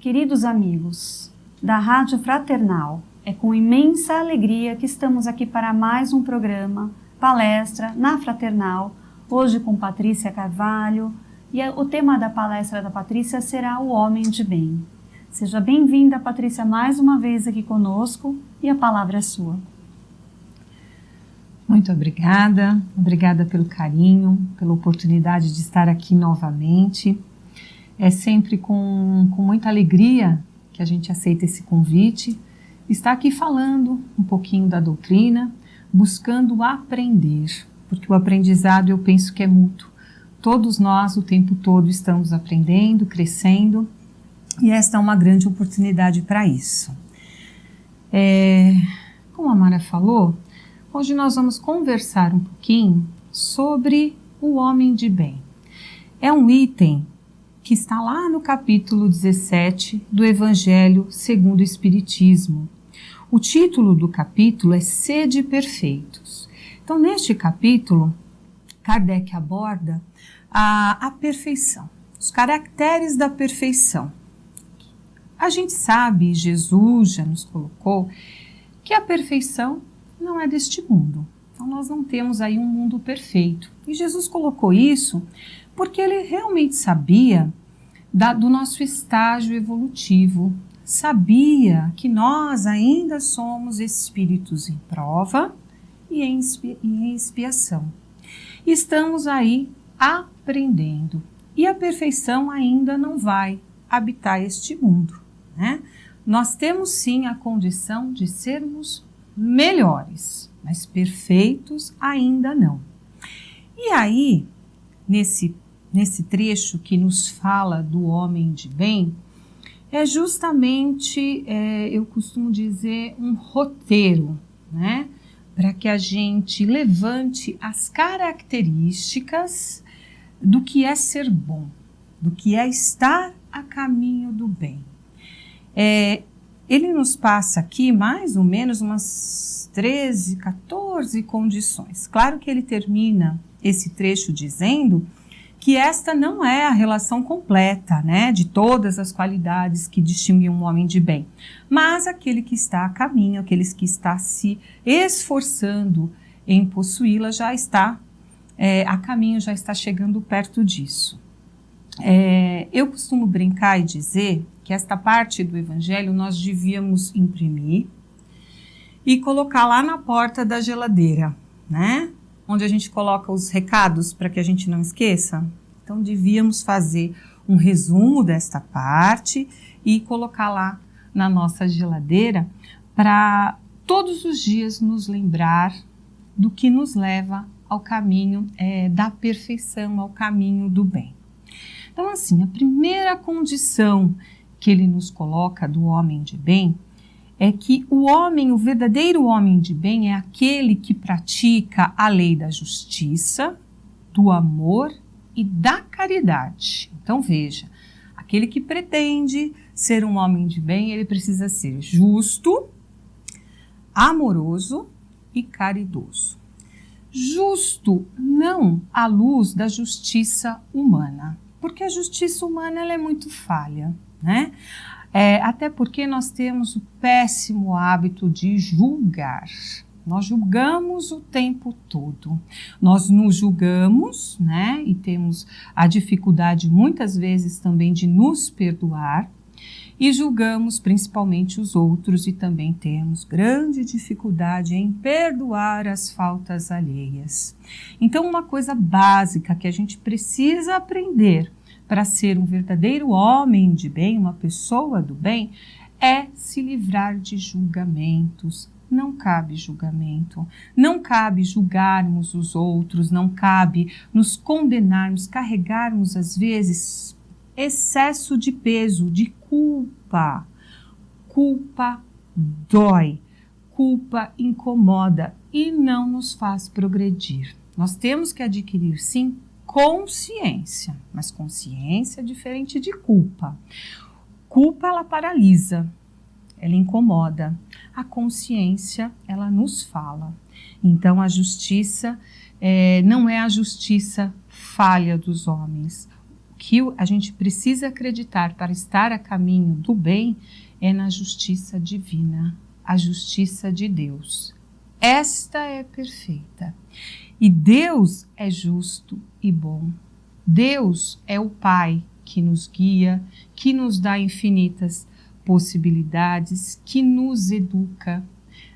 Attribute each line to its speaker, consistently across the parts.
Speaker 1: Queridos amigos da Rádio Fraternal, é com imensa alegria que estamos aqui para mais um programa, palestra na Fraternal, hoje com Patrícia Carvalho, e o tema da palestra da Patrícia será o Homem de Bem. Seja bem-vinda, Patrícia, mais uma vez aqui conosco, e a palavra é sua.
Speaker 2: Muito obrigada pelo carinho, pela oportunidade de estar aqui novamente. É sempre com muita alegria que a gente aceita esse convite, estar aqui falando um pouquinho da doutrina, buscando aprender, porque o aprendizado eu penso que é mútuo. Todos nós o tempo todo estamos aprendendo, crescendo, e esta é uma grande oportunidade para isso. Como a Mara falou, hoje nós vamos conversar um pouquinho sobre o homem de bem. É um item que está lá no capítulo 17 do Evangelho segundo o Espiritismo. O título do capítulo é Sede Perfeitos. Então, neste capítulo, Kardec aborda a perfeição, os caracteres da perfeição. A gente sabe, Jesus já nos colocou, que a perfeição não é deste mundo. Então nós não temos aí um mundo perfeito. E Jesus colocou isso porque ele realmente sabia do nosso estágio evolutivo. Sabia que nós ainda somos espíritos em prova e em expiação. Estamos aí aprendendo. E a perfeição ainda não vai habitar este mundo, né? Nós temos sim a condição de sermos melhores, mas perfeitos ainda não. E aí, nesse trecho que nos fala do homem de bem, é justamente, eu costumo dizer, um roteiro, né? Para que a gente levante as características do que é ser bom, do que é estar a caminho do bem. Ele nos passa aqui mais ou menos umas 13, 14 condições. Claro que ele termina esse trecho dizendo que esta não é a relação completa, né, de todas as qualidades que distinguem um homem de bem, mas aquele que está a caminho, aqueles que está se esforçando em possuí-la já está a caminho, já está chegando perto disso. Eu costumo brincar e dizer que esta parte do Evangelho nós devíamos imprimir e colocar lá na porta da geladeira, né? Onde a gente coloca os recados para que a gente não esqueça. Então, devíamos fazer um resumo desta parte e colocar lá na nossa geladeira para todos os dias nos lembrar do que nos leva ao caminho da perfeição, ao caminho do bem. Então, assim, a primeira condição que ele nos coloca do homem de bem é que o verdadeiro homem de bem é aquele que pratica a lei da justiça, do amor e da caridade. Então veja, aquele que pretende ser um homem de bem, ele precisa ser justo, amoroso e caridoso. Justo não à luz da justiça humana, porque a justiça humana ela é muito falha, né? Até porque nós temos o péssimo hábito de julgar. Nós julgamos o tempo todo. Nós nos julgamos, né? E temos a dificuldade muitas vezes também de nos perdoar. E julgamos principalmente os outros e também temos grande dificuldade em perdoar as faltas alheias. Então, uma coisa básica que a gente precisa aprender para ser um verdadeiro homem de bem, uma pessoa do bem, é se livrar de julgamentos. Não cabe julgamento, não cabe julgarmos os outros, não cabe nos condenarmos, carregarmos às vezes excesso de peso, de culpa. Culpa dói, culpa incomoda e não nos faz progredir. Nós temos que adquirir sim consciência, mas consciência é diferente de culpa. Culpa, ela paralisa, ela incomoda. A consciência, ela nos fala. Então, a justiça não é a justiça falha dos homens. que a gente precisa acreditar para estar a caminho do bem é na justiça divina, a justiça de Deus. Esta é perfeita. E Deus é justo e bom. Deus é o Pai que nos guia, que nos dá infinitas possibilidades, que nos educa.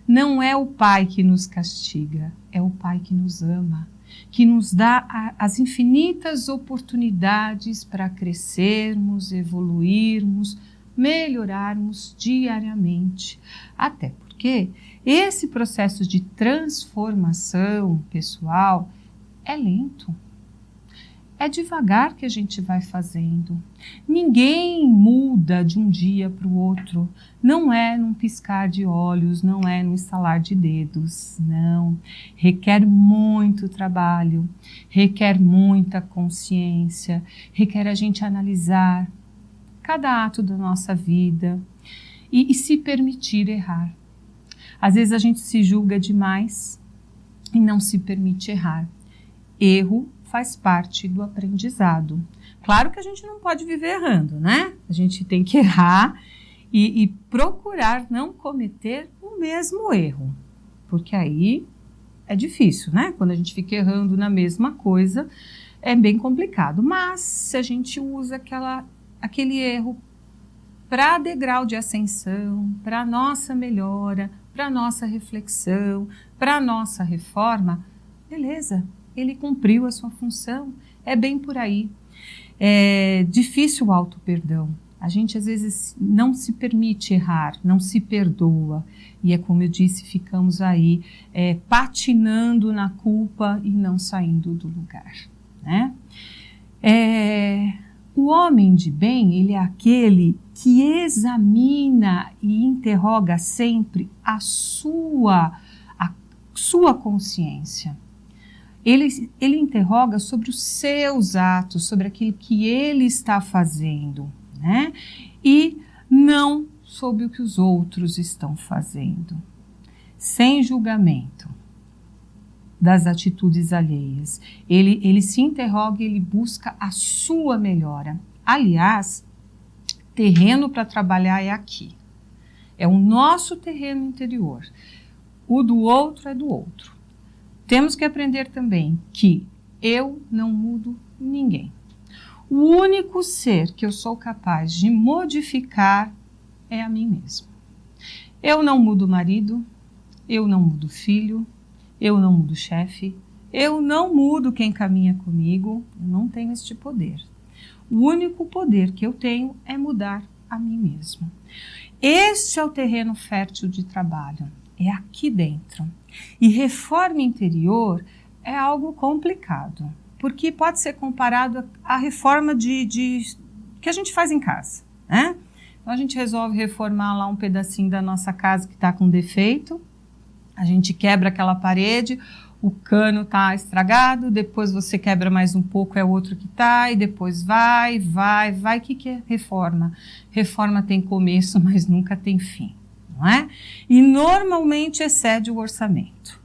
Speaker 2: Não é o Pai que nos castiga, é o Pai que nos ama, que nos dá as infinitas oportunidades para crescermos, evoluirmos, melhorarmos diariamente. Até porque esse processo de transformação pessoal é lento. É devagar que a gente vai fazendo. Ninguém muda de um dia para o outro. Não é num piscar de olhos, não é num estalar de dedos, não. Requer muito trabalho, requer muita consciência, requer a gente analisar cada ato da nossa vida e se permitir errar. Às vezes a gente se julga demais e não se permite errar. Erro faz parte do aprendizado. Claro que a gente não pode viver errando, né? A gente tem que errar e procurar não cometer o mesmo erro, porque aí é difícil, né? Quando a gente fica errando na mesma coisa, é bem complicado. Mas se a gente usa aquele erro para degrau de ascensão, para nossa melhora, para nossa reflexão, para nossa reforma, beleza, ele cumpriu a sua função, é bem por aí. É difícil o auto-perdão. A gente às vezes não se permite errar, não se perdoa. E é como eu disse, ficamos aí patinando na culpa e não saindo do lugar, né? O homem de bem, ele é aquele que examina e interroga sempre a sua consciência. Ele interroga sobre os seus atos, sobre aquilo que ele está fazendo, né? E não sobre o que os outros estão fazendo. Sem julgamento das atitudes alheias. Ele se interroga e ele busca a sua melhora. Aliás, terreno para trabalhar é aqui. É o nosso terreno interior. O do outro é do outro. Temos que aprender também que eu não mudo ninguém. O único ser que eu sou capaz de modificar é a mim mesmo. Eu não mudo marido, eu não mudo filho, eu não mudo chefe, eu não mudo quem caminha comigo, eu não tenho este poder. O único poder que eu tenho é mudar a mim mesmo. Este é o terreno fértil de trabalho, é aqui dentro. E reforma interior é algo complicado, porque pode ser comparado à reforma que a gente faz em casa, né? Então a gente resolve reformar lá um pedacinho da nossa casa que está com defeito, a gente quebra aquela parede, o cano está estragado, depois você quebra mais um pouco, é outro que está, e depois vai. O que é reforma? Reforma tem começo, mas nunca tem fim. Não é? E normalmente excede o orçamento.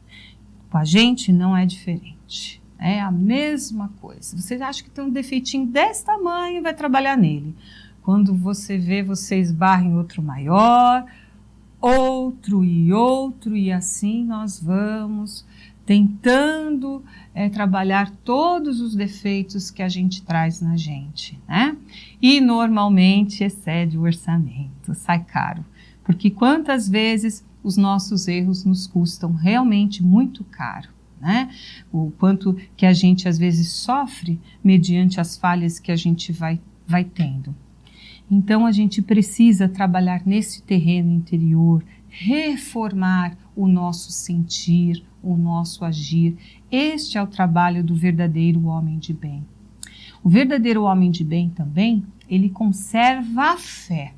Speaker 2: Com a gente não é diferente. É a mesma coisa. Você acha que tem um defeitinho desse tamanho e vai trabalhar nele. Quando você vê, você esbarra em outro maior, outro, e assim nós vamos tentando trabalhar todos os defeitos que a gente traz na gente, né? E normalmente excede o orçamento, sai caro. Porque quantas vezes os nossos erros nos custam realmente muito caro, né? O quanto que a gente às vezes sofre mediante as falhas que a gente vai tendo. Então a gente precisa trabalhar nesse terreno interior, reformar o nosso sentir, o nosso agir. Este é o trabalho do verdadeiro homem de bem. O verdadeiro homem de bem também, ele conserva a fé,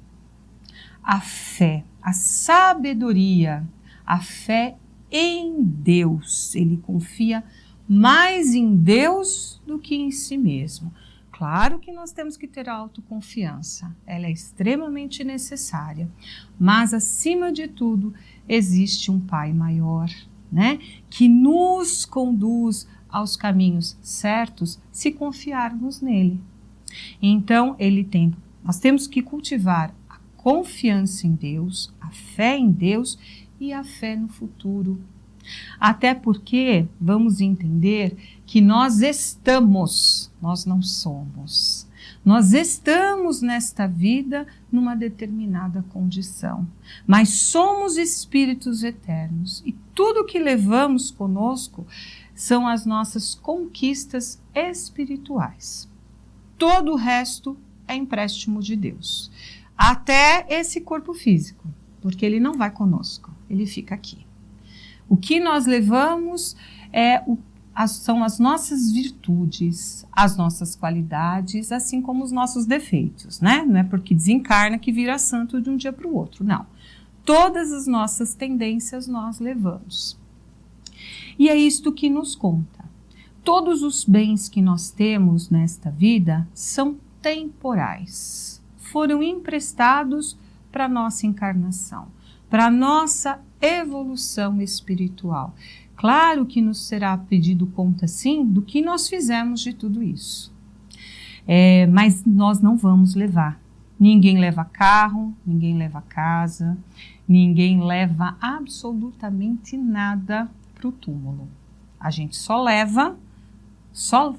Speaker 2: a sabedoria, a fé em Deus. Ele confia mais em Deus do que em si mesmo. Claro que nós temos que ter autoconfiança, ela é extremamente necessária, mas acima de tudo existe um Pai maior, né, que nos conduz aos caminhos certos se confiarmos nele. Então, nós temos que cultivar a confiança em Deus, a fé em Deus e a fé no futuro. Até porque vamos entender que nós não somos. Nós estamos nesta vida numa determinada condição, mas somos espíritos eternos e tudo que levamos conosco são as nossas conquistas espirituais. Todo o resto é empréstimo de Deus, até esse corpo físico, porque ele não vai conosco, ele fica aqui. O que nós levamos são as nossas virtudes, as nossas qualidades, assim como os nossos defeitos, né? Não é porque desencarna que vira santo de um dia para o outro, não. Todas as nossas tendências nós levamos. E é isto que nos conta. Todos os bens que nós temos nesta vida são temporais. Foram emprestados para a nossa encarnação, para a nossa evolução espiritual. Claro que nos será pedido conta, sim, do que nós fizemos de tudo isso. Mas nós não vamos levar. Ninguém leva carro, ninguém leva casa, ninguém leva absolutamente nada para o túmulo. A gente só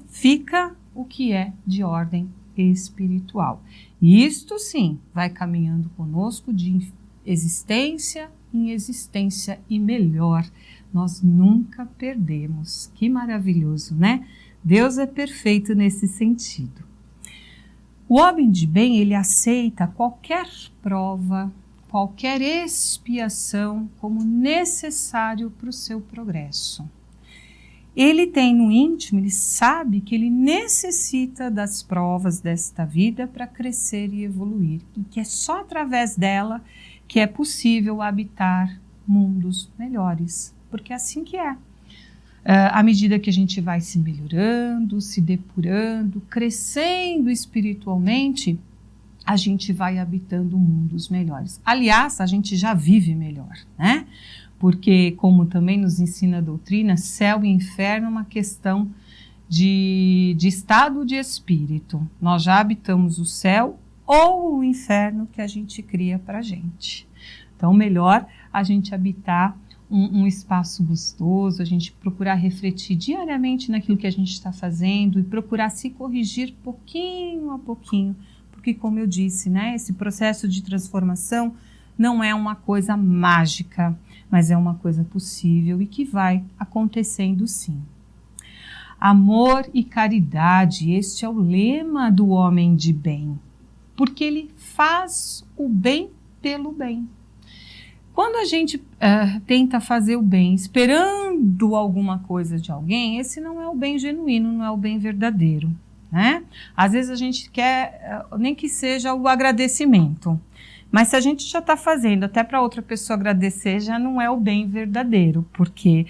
Speaker 2: fica o que é de ordem espiritual. E isto, sim, vai caminhando conosco de existência em existência e melhor. Nós nunca perdemos. Que maravilhoso, né? Deus é perfeito nesse sentido. O homem de bem, ele aceita qualquer prova, qualquer expiação como necessário para o seu progresso. Ele tem no íntimo, ele sabe que ele necessita das provas desta vida para crescer e evoluir. E que é só através dela que é possível habitar mundos melhores. Porque é assim que é. À medida que a gente vai se melhorando, se depurando, crescendo espiritualmente, a gente vai habitando mundos melhores. Aliás, a gente já vive melhor, né? Porque, como também nos ensina a doutrina, céu e inferno é uma questão de estado de espírito. Nós já habitamos o céu ou o inferno que a gente cria para a gente. Então, melhor a gente habitar um espaço gostoso, a gente procurar refletir diariamente naquilo que a gente está fazendo e procurar se corrigir pouquinho a pouquinho, porque, como eu disse, né, esse processo de transformação não é uma coisa mágica, mas é uma coisa possível e que vai acontecendo sim. Amor e caridade, este é o lema do homem de bem, porque ele faz o bem pelo bem. Quando a gente tenta fazer o bem esperando alguma coisa de alguém, esse não é o bem genuíno, não é o bem verdadeiro, né? Às vezes a gente quer, nem que seja o agradecimento, mas se a gente já está fazendo até para outra pessoa agradecer, já não é o bem verdadeiro, porque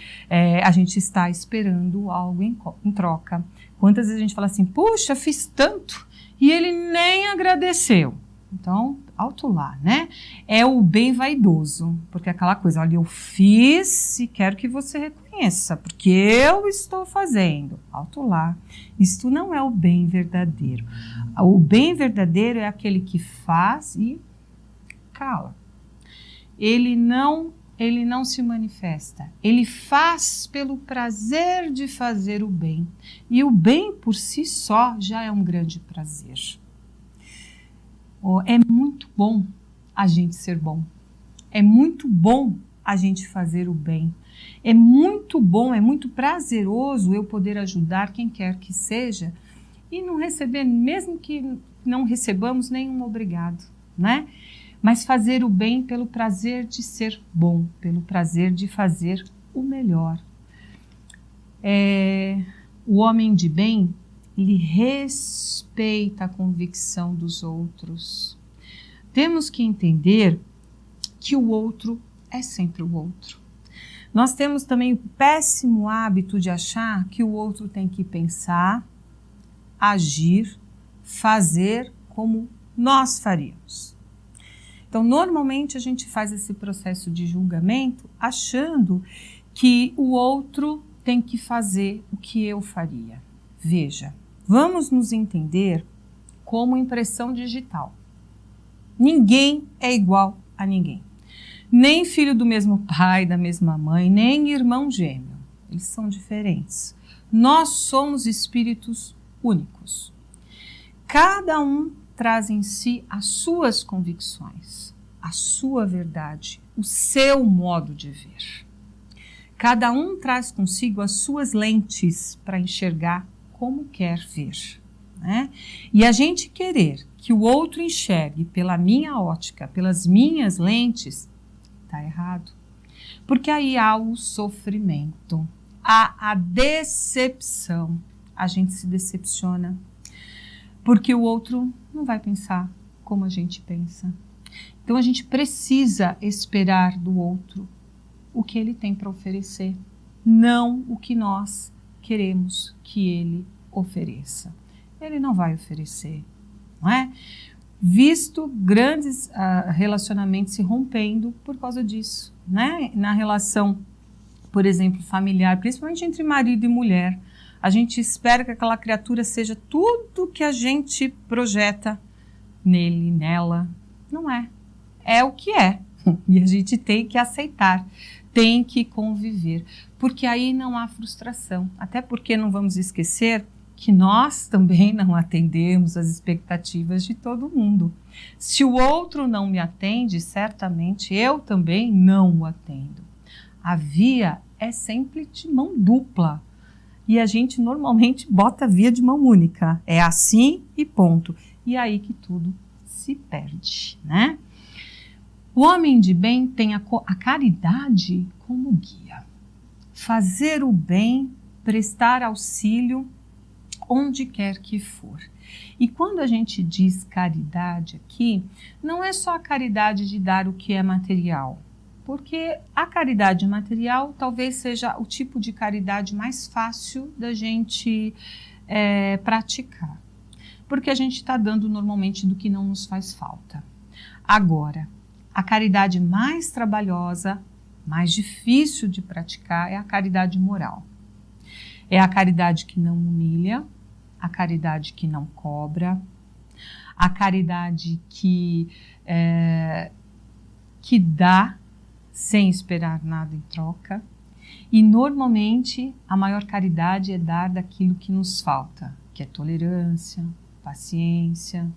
Speaker 2: a gente está esperando algo em troca. Quantas vezes a gente fala assim, puxa, fiz tanto e ele nem agradeceu. Então, alto lá, né? É o bem vaidoso, porque é aquela coisa, olha, eu fiz e quero que você reconheça, porque eu estou fazendo. Alto lá. Isto não é o bem verdadeiro. O bem verdadeiro é aquele que faz e cala. Ele não se manifesta. Ele faz pelo prazer de fazer o bem. E o bem por si só já é um grande prazer. É muito bom a gente ser bom. É muito bom a gente fazer o bem. É muito bom, é muito prazeroso eu poder ajudar quem quer que seja e não receber, mesmo que não recebamos nenhum obrigado, né? Mas fazer o bem pelo prazer de ser bom, pelo prazer de fazer o melhor. O homem de bem, ele respeita a convicção dos outros. Temos que entender que o outro é sempre o outro. Nós temos também o péssimo hábito de achar que o outro tem que pensar, agir, fazer como nós faríamos. Então, normalmente a gente faz esse processo de julgamento achando que o outro tem que fazer o que eu faria. Veja, vamos nos entender como impressão digital. Ninguém é igual a ninguém. Nem filho do mesmo pai, da mesma mãe, nem irmão gêmeo. Eles são diferentes. Nós somos espíritos únicos. Cada um traz em si as suas convicções, a sua verdade, o seu modo de ver. Cada um traz consigo as suas lentes para enxergar como quer ver, né? E a gente querer que o outro enxergue pela minha ótica, pelas minhas lentes, está errado. Porque aí há o sofrimento, há a decepção. A gente se decepciona porque o outro não vai pensar como a gente pensa. Então a gente precisa esperar do outro o que ele tem para oferecer, não o que nós queremos que ele ofereça. Ele não vai oferecer, não é? Visto grandes relacionamentos se rompendo por causa disso, né? Na relação, por exemplo, familiar, principalmente entre marido e mulher, a gente espera que aquela criatura seja tudo que a gente projeta nele, nela. Não é. É o que é. E a gente tem que aceitar, tem que conviver, porque aí não há frustração. Até porque não vamos esquecer que nós também não atendemos as expectativas de todo mundo. Se o outro não me atende, certamente eu também não o atendo. A via é sempre de mão dupla. E a gente normalmente bota a via de mão única. É assim e ponto. E aí que tudo se perde, né? O homem de bem tem a caridade como guia. Fazer o bem, prestar auxílio onde quer que for. E quando a gente diz caridade aqui, não é só a caridade de dar o que é material. Porque a caridade material talvez seja o tipo de caridade mais fácil da gente praticar. Porque a gente está dando normalmente do que não nos faz falta. Agora, a caridade mais trabalhosa, mais difícil de praticar é a caridade moral. É a caridade que não humilha, a caridade que não cobra, a caridade que dá sem esperar nada em troca. E normalmente a maior caridade é dar daquilo que nos falta, que é tolerância, paciência,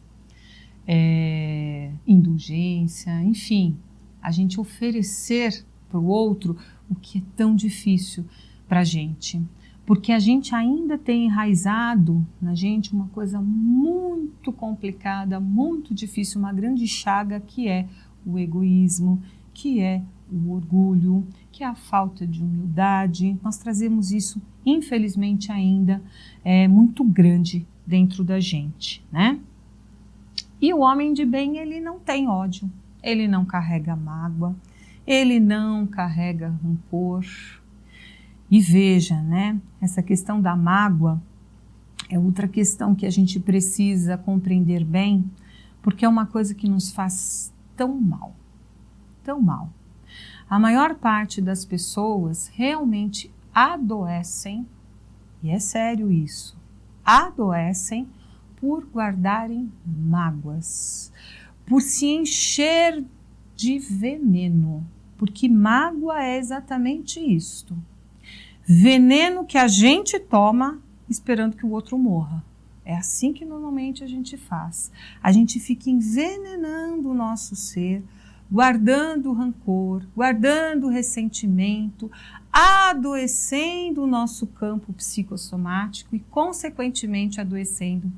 Speaker 2: indulgência, enfim, a gente oferecer para o outro o que é tão difícil para a gente, porque a gente ainda tem enraizado na gente uma coisa muito complicada, muito difícil, uma grande chaga que é o egoísmo, que é o orgulho, que é a falta de humildade. Nós trazemos isso, infelizmente, ainda muito grande dentro da gente, né? E o homem de bem, ele não tem ódio, ele não carrega mágoa, ele não carrega rancor. E veja, né, essa questão da mágoa é outra questão que a gente precisa compreender bem, porque é uma coisa que nos faz tão mal, tão mal. A maior parte das pessoas realmente adoecem, e é sério isso, adoecem por guardarem mágoas, por se encher de veneno, porque mágoa é exatamente isto. Veneno que a gente toma esperando que o outro morra. É assim que normalmente a gente faz. A gente fica envenenando o nosso ser, guardando rancor, guardando ressentimento, adoecendo o nosso campo psicossomático e, consequentemente, adoecendo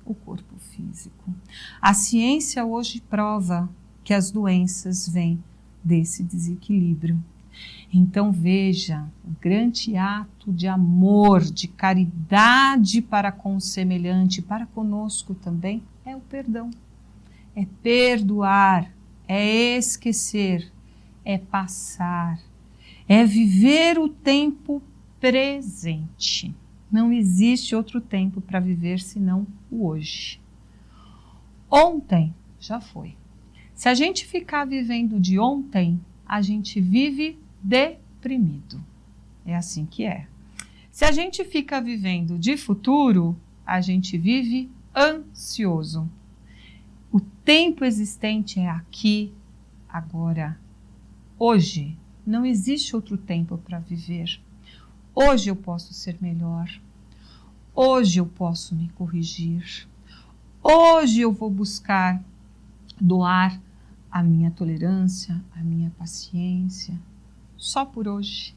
Speaker 2: o corpo físico. A ciência hoje prova que as doenças vêm desse desequilíbrio. Então veja, o grande ato de amor, de caridade para com o semelhante, para conosco também, é o perdão. É perdoar, é esquecer, é passar, é viver o tempo presente. Não existe outro tempo para viver senão o hoje. Ontem já foi. Se a gente ficar vivendo de ontem, a gente vive deprimido. É assim que é. Se a gente fica vivendo de futuro, a gente vive ansioso. O tempo existente é aqui, agora. Hoje, não existe outro tempo para viver. Hoje eu posso ser melhor. Hoje eu posso me corrigir. Hoje eu vou buscar doar a minha tolerância, a minha paciência. Só por hoje.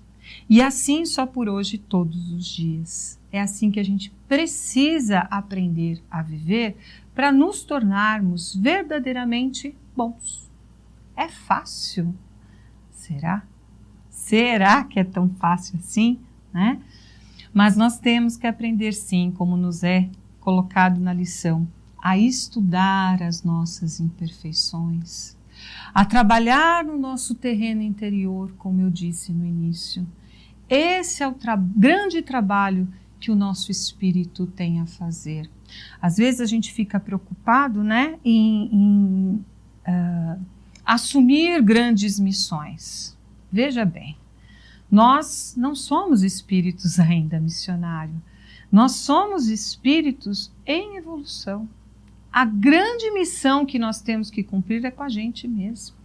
Speaker 2: E assim só por hoje todos os dias. É assim que a gente precisa aprender a viver para nos tornarmos verdadeiramente bons. É fácil? Será? Será que é tão fácil assim, né? Mas nós temos que aprender sim, como nos é colocado na lição, a estudar as nossas imperfeições, a trabalhar no nosso terreno interior, como eu disse no início. Esse é o grande trabalho que o nosso espírito tem a fazer. Às vezes a gente fica preocupado, né, em assumir grandes missões. Veja bem, nós não somos espíritos ainda missionários. Nós somos espíritos em evolução. A grande missão que nós temos que cumprir é com a gente mesmo.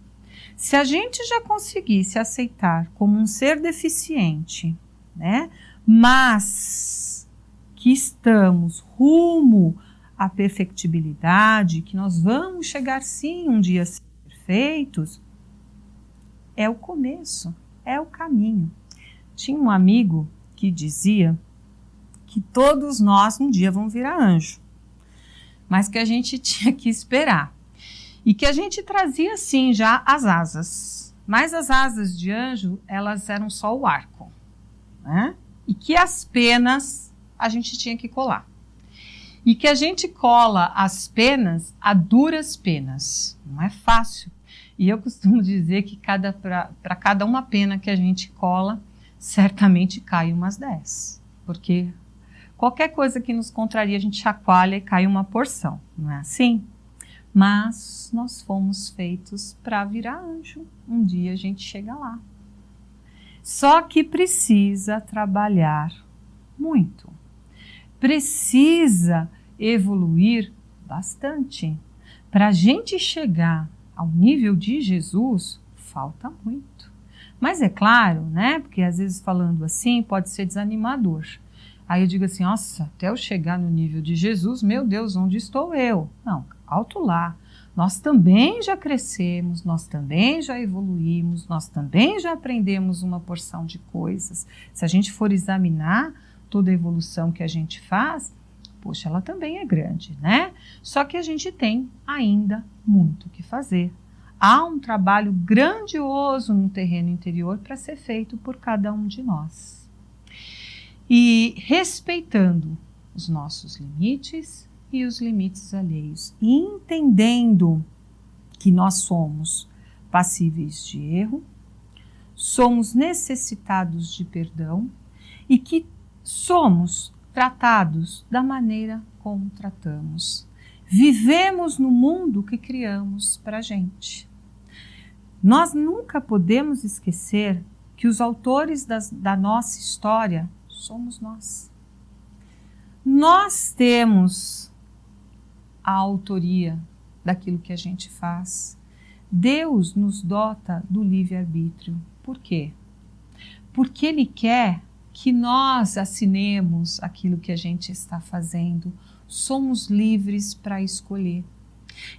Speaker 2: Se a gente já conseguisse aceitar como um ser deficiente, né, mas que estamos rumo à perfectibilidade, que nós vamos chegar sim um dia a ser perfeitos, é o começo, é o caminho. Tinha um amigo que dizia que todos nós um dia vamos virar anjo, mas que a gente tinha que esperar. E que a gente trazia sim já as asas, mas as asas de anjo, elas eram só o arco, né? E que as penas a gente tinha que colar. E que a gente cola as penas a duras penas, não é fácil. E eu costumo dizer que para cada uma pena que a gente cola, certamente cai umas 10, porque qualquer coisa que nos contraria a gente chacoalha e cai uma porção, não é assim? Mas nós fomos feitos para virar anjo. Um dia a gente chega lá. Só que precisa trabalhar muito. Precisa evoluir bastante. Para a gente chegar ao nível de Jesus, falta muito. Mas é claro, né? Porque às vezes falando assim pode ser desanimador. Aí eu digo assim, nossa, até eu chegar no nível de Jesus, meu Deus, onde estou eu? Não, alto lá. Nós também já crescemos, nós também já evoluímos, nós também já aprendemos uma porção de coisas. Se a gente for examinar toda a evolução que a gente faz, poxa, ela também é grande, né? Só que a gente tem ainda muito o que fazer. Há um trabalho grandioso no terreno interior para ser feito por cada um de nós. E respeitando os nossos limites e os limites alheios, e entendendo que nós somos passíveis de erro, somos necessitados de perdão e que somos tratados da maneira como tratamos. Vivemos no mundo que criamos para a gente. Nós nunca podemos esquecer que os autores da nossa história somos nós. Nós temos a autoria daquilo que a gente faz. Deus nos dota do livre-arbítrio. Por quê? Porque Ele quer que nós assinemos aquilo que a gente está fazendo. Somos livres para escolher.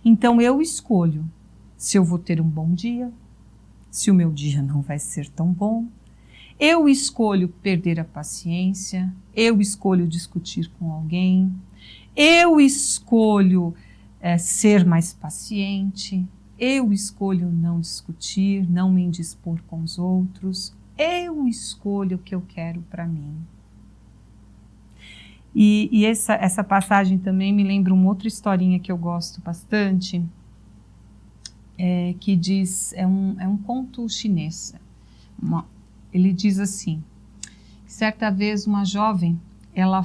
Speaker 2: Então eu escolho se eu vou ter um bom dia, se o meu dia não vai ser tão bom. Eu escolho perder a paciência, eu escolho discutir com alguém, eu escolho ser mais paciente, eu escolho não discutir, não me indispor com os outros, eu escolho o que eu quero para mim. E essa passagem também me lembra uma outra historinha que eu gosto bastante, que diz, é um conto chinês. Ele diz assim, certa vez uma jovem, ela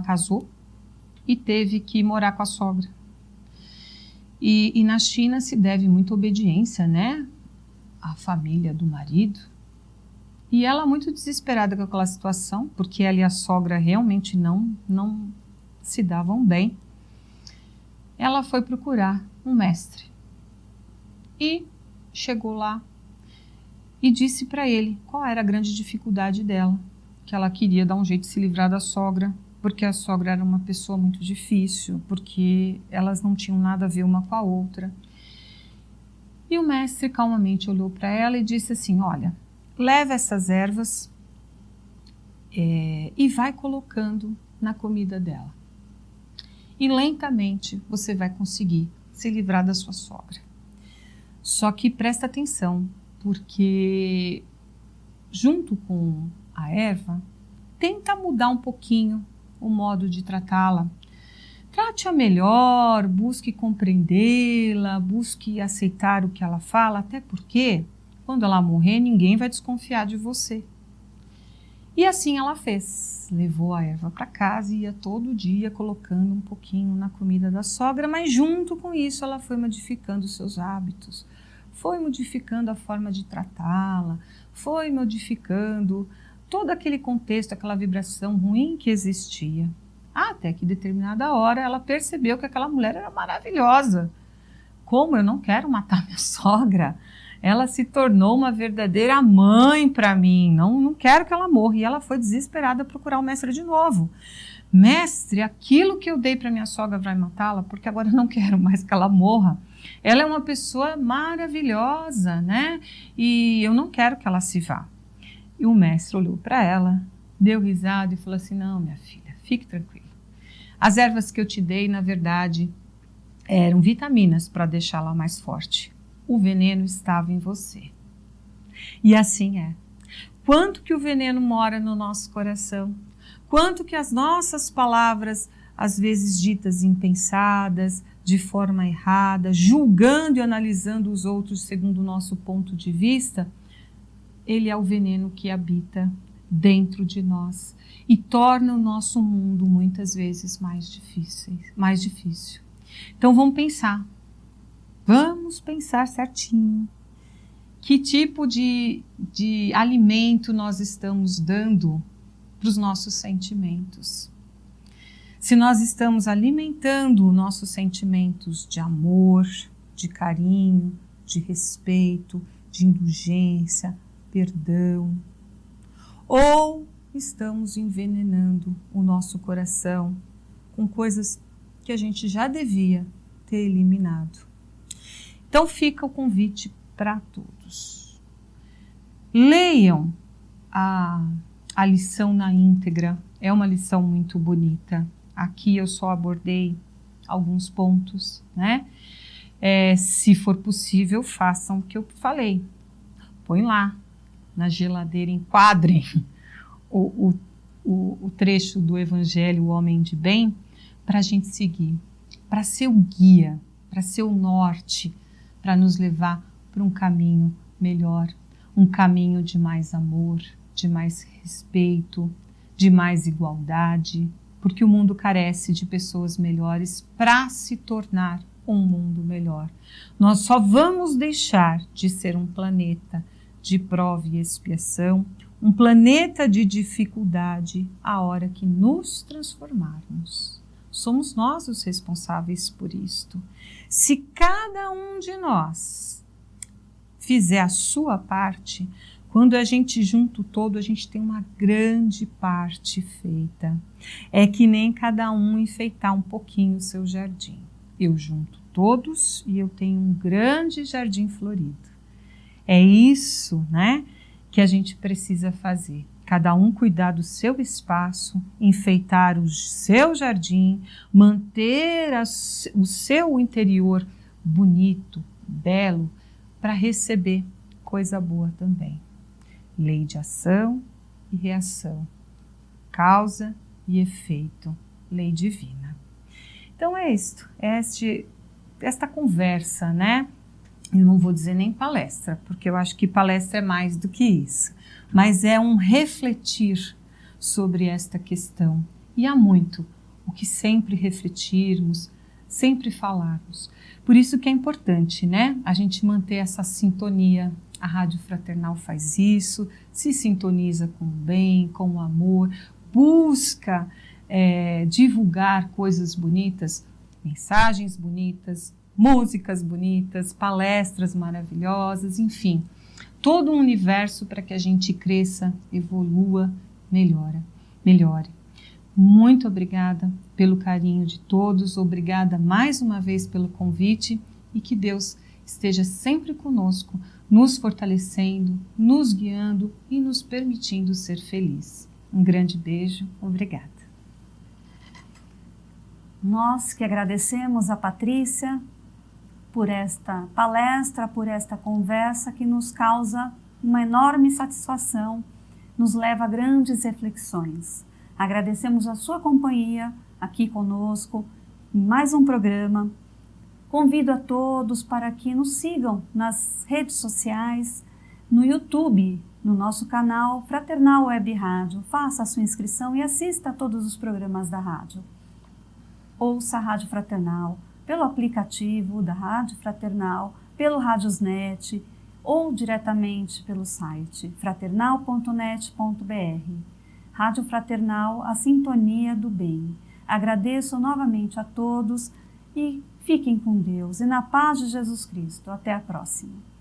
Speaker 2: casou e teve que morar com a sogra. E na China se deve muita obediência, né, à família do marido. E ela muito desesperada com aquela situação, porque ela e a sogra realmente não se davam bem. ela foi procurar um mestre e chegou lá e disse para ele qual era a grande dificuldade dela, que ela queria dar um jeito de se livrar da sogra, porque a sogra era uma pessoa muito difícil, porque elas não tinham nada a ver uma com a outra. E o mestre calmamente olhou para ela e disse assim, olha, leva essas ervas e vai colocando na comida dela. E lentamente você vai conseguir se livrar da sua sogra. Só que presta atenção, porque junto com a erva, tenta mudar um pouquinho o modo de tratá-la. Trate-a melhor, busque compreendê-la, busque aceitar o que ela fala, até porque quando ela morrer ninguém vai desconfiar de você. E assim ela fez, levou a erva para casa e ia todo dia colocando um pouquinho na comida da sogra, mas junto com isso ela foi modificando os seus hábitos, foi modificando a forma de tratá-la, foi modificando todo aquele contexto, aquela vibração ruim que existia. Até que, em determinada hora, ela percebeu que aquela mulher era maravilhosa. Como eu não quero matar minha sogra, ela se tornou uma verdadeira mãe para mim. Não quero que ela morra. E ela foi desesperada procurar o mestre de novo. Mestre, aquilo que eu dei para minha sogra vai matá-la, porque agora eu não quero mais que ela morra. Ela é uma pessoa maravilhosa, né? E eu não quero que ela se vá. E o mestre olhou para ela, deu risada e falou assim, não, minha filha, fique tranquila. As ervas que eu te dei, na verdade, eram vitaminas para deixá-la mais forte. O veneno estava em você. E assim é. Quanto que o veneno mora no nosso coração? Quanto que as nossas palavras, às vezes ditas impensadas, de forma errada, julgando e analisando os outros segundo o nosso ponto de vista, ele é o veneno que habita dentro de nós e torna o nosso mundo muitas vezes mais difícil. Então vamos pensar certinho. Que tipo de alimento nós estamos dando para os nossos sentimentos? Se nós estamos alimentando nossos sentimentos de amor, de carinho, de respeito, de indulgência, perdão, ou estamos envenenando o nosso coração com coisas que a gente já devia ter eliminado. Então fica o convite para todos. Leiam a lição na íntegra, é uma lição muito bonita. Aqui eu só abordei alguns pontos, né? Se for possível, façam o que eu falei. Põe lá na geladeira, enquadrem o trecho do Evangelho, o Homem de Bem, para a gente seguir, para ser o guia, para ser o norte, para nos levar para um caminho melhor, um caminho de mais amor, de mais respeito, de mais igualdade, porque o mundo carece de pessoas melhores para se tornar um mundo melhor. Nós só vamos deixar de ser um planeta de prova e expiação, um planeta de dificuldade, a hora que nos transformarmos. Somos nós os responsáveis por isto. Se cada um de nós fizer a sua parte, quando a gente junta o todo, a gente tem uma grande parte feita. É que nem cada um enfeitar um pouquinho o seu jardim. Eu junto todos e eu tenho um grande jardim florido. É isso, né, que a gente precisa fazer. Cada um cuidar do seu espaço, enfeitar o seu jardim, manter o seu interior bonito, belo, para receber coisa boa também. Lei de ação e reação, causa e efeito, lei divina. Então é isto, esta conversa, né? Eu não vou dizer nem palestra, porque eu acho que palestra é mais do que isso, mas é um refletir sobre esta questão. E há muito o que sempre refletirmos, sempre falarmos. Por isso que é importante, né? A gente manter essa sintonia. A Rádio Fraternal faz isso, se sintoniza com o bem, com o amor, busca divulgar coisas bonitas mensagens bonitas, músicas bonitas, palestras maravilhosas, enfim, todo um universo para que a gente cresça, evolua, melhore. Muito obrigada pelo carinho de todos, obrigada mais uma vez pelo convite e que Deus esteja sempre conosco, nos fortalecendo, nos guiando e nos permitindo ser feliz. Um grande beijo, obrigada.
Speaker 1: Nós que agradecemos a Patrícia por esta palestra, por esta conversa que nos causa uma enorme satisfação, nos leva a grandes reflexões. Agradecemos a sua companhia aqui conosco em mais um programa. Convido a todos para que nos sigam nas redes sociais, no YouTube, no nosso canal Fraternal Web Rádio. Faça a sua inscrição e assista a todos os programas da rádio. Ouça a Rádio Fraternal pelo aplicativo da Rádio Fraternal, pelo Radiosnet ou diretamente pelo site fraternal.net.br. Rádio Fraternal, a sintonia do bem. Agradeço novamente a todos e fiquem com Deus e na paz de Jesus Cristo. Até a próxima.